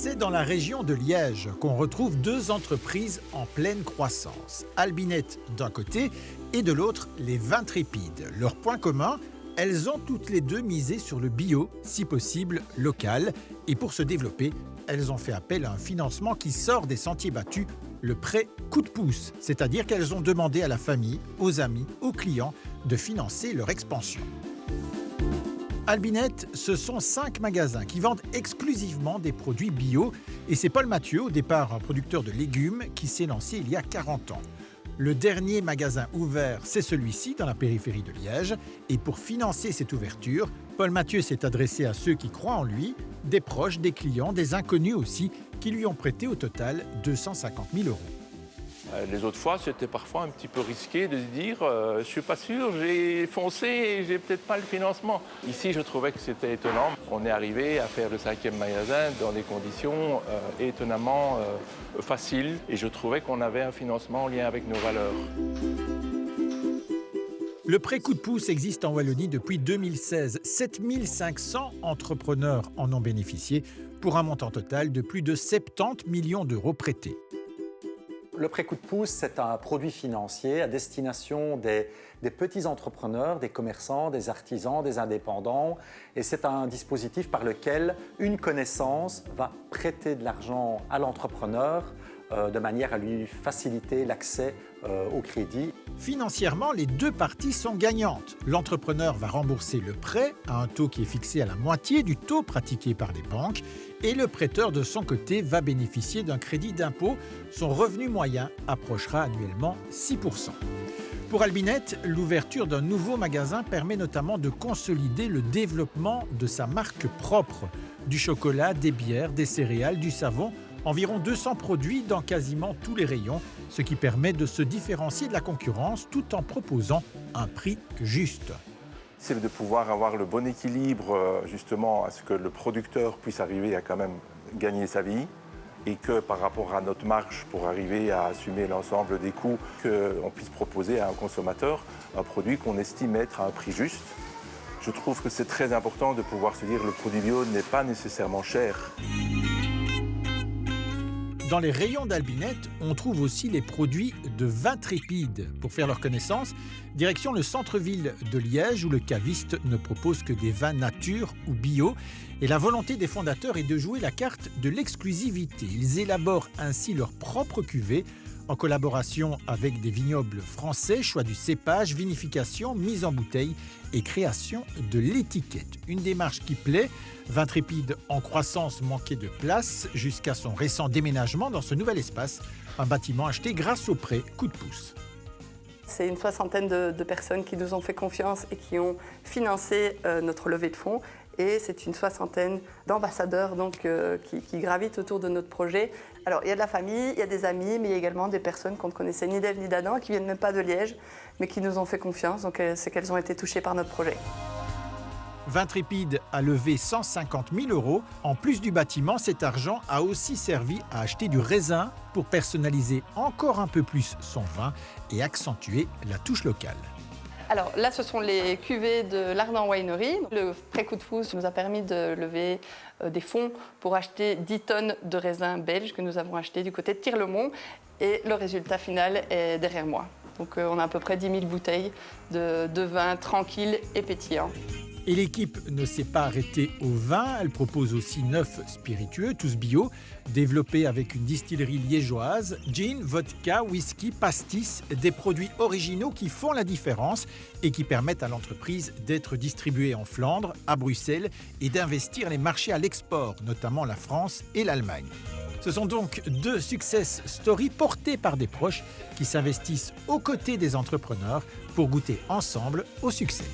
C'est dans la région de Liège qu'on retrouve deux entreprises en pleine croissance. Albinet d'un côté et de l'autre les Vintrépides. Leur point commun, elles ont toutes les deux misé sur le bio, si possible local. Et pour se développer, elles ont fait appel à un financement qui sort des sentiers battus, le prêt coup de pouce. C'est-à-dire qu'elles ont demandé à la famille, aux amis, aux clients de financer leur expansion. Albinet, ce sont 5 magasins qui vendent exclusivement des produits bio. Et c'est Paul Mathieu, au départ un producteur de légumes, qui s'est lancé il y a 40 ans. Le dernier magasin ouvert, c'est celui-ci, dans la périphérie de Liège. Et pour financer cette ouverture, Paul Mathieu s'est adressé à ceux qui croient en lui, des proches, des clients, des inconnus aussi, qui lui ont prêté au total 250 000 euros. Les autres fois, c'était parfois un petit peu risqué de se dire je suis pas sûr, j'ai foncé et j'ai peut-être pas le financement. Ici, je trouvais que c'était étonnant. On est arrivé à faire le 5e magasin dans des conditions étonnamment faciles et je trouvais qu'on avait un financement en lien avec nos valeurs. Le prêt coup de pouce existe en Wallonie depuis 2016. 7 500 entrepreneurs en ont bénéficié pour un montant total de plus de 70 millions d'euros prêtés. Le prêt coup de pouce, c'est un produit financier à destination des petits entrepreneurs, des commerçants, des artisans, des indépendants. Et c'est un dispositif par lequel une connaissance va prêter de l'argent à l'entrepreneur de manière à lui faciliter l'accès au crédit. Financièrement, les deux parties sont gagnantes. L'entrepreneur va rembourser le prêt à un taux qui est fixé à la moitié du taux pratiqué par les banques. Et le prêteur, de son côté, va bénéficier d'un crédit d'impôt. Son revenu moyen approchera annuellement 6%. Pour Albinet, l'ouverture d'un nouveau magasin permet notamment de consolider le développement de sa marque propre. Du chocolat, des bières, des céréales, du savon, environ 200 produits dans quasiment tous les rayons, ce qui permet de se différencier de la concurrence tout en proposant un prix juste. C'est de pouvoir avoir le bon équilibre justement à ce que le producteur puisse arriver à quand même gagner sa vie et que par rapport à notre marge pour arriver à assumer l'ensemble des coûts, qu'on puisse proposer à un consommateur un produit qu'on estime être à un prix juste. Je trouve que c'est très important de pouvoir se dire que le produit bio n'est pas nécessairement cher. Dans les rayons d'Albinet, on trouve aussi les produits de Vintrépides. Pour faire leur connaissance, direction le centre-ville de Liège où le caviste ne propose que des vins nature ou bio. Et la volonté des fondateurs est de jouer la carte de l'exclusivité. Ils élaborent ainsi leur propre cuvée en collaboration avec des vignobles français, choix du cépage, vinification, mise en bouteille et création de l'étiquette. Une démarche qui plaît. Vintrépide en croissance manquait de place jusqu'à son récent déménagement dans ce nouvel espace, un bâtiment acheté grâce au prêt coup de pouce. C'est une 60aine de personnes qui nous ont fait confiance et qui ont financé notre levée de fonds. Et c'est une 60aine d'ambassadeurs qui gravitent autour de notre projet. Alors, il y a de la famille, il y a des amis, mais il y a également des personnes qu'on ne connaissait ni d'Ève ni d'Adam, qui ne viennent même pas de Liège, mais qui nous ont fait confiance. Donc, c'est qu'elles ont été touchées par notre projet. Vintrépide a levé 150 000 euros. En plus du bâtiment, cet argent a aussi servi à acheter du raisin pour personnaliser encore un peu plus son vin et accentuer la touche locale. Alors là, ce sont les cuvées de l'Ardent Winery. Le prêt coup de pouce nous a permis de lever des fonds pour acheter 10 tonnes de raisins belges que nous avons achetés du côté de Tirlemont. Et le résultat final est derrière moi. Donc on a à peu près 10 000 bouteilles de vin tranquille et pétillant. Et l'équipe ne s'est pas arrêtée au vin, elle propose aussi 9 spiritueux, tous bio, développés avec une distillerie liégeoise, gin, vodka, whisky, pastis, des produits originaux qui font la différence et qui permettent à l'entreprise d'être distribuée en Flandre, à Bruxelles et d'investir les marchés à l'export, notamment la France et l'Allemagne. Ce sont donc 2 success stories portées par des proches qui s'investissent aux côtés des entrepreneurs pour goûter ensemble au succès.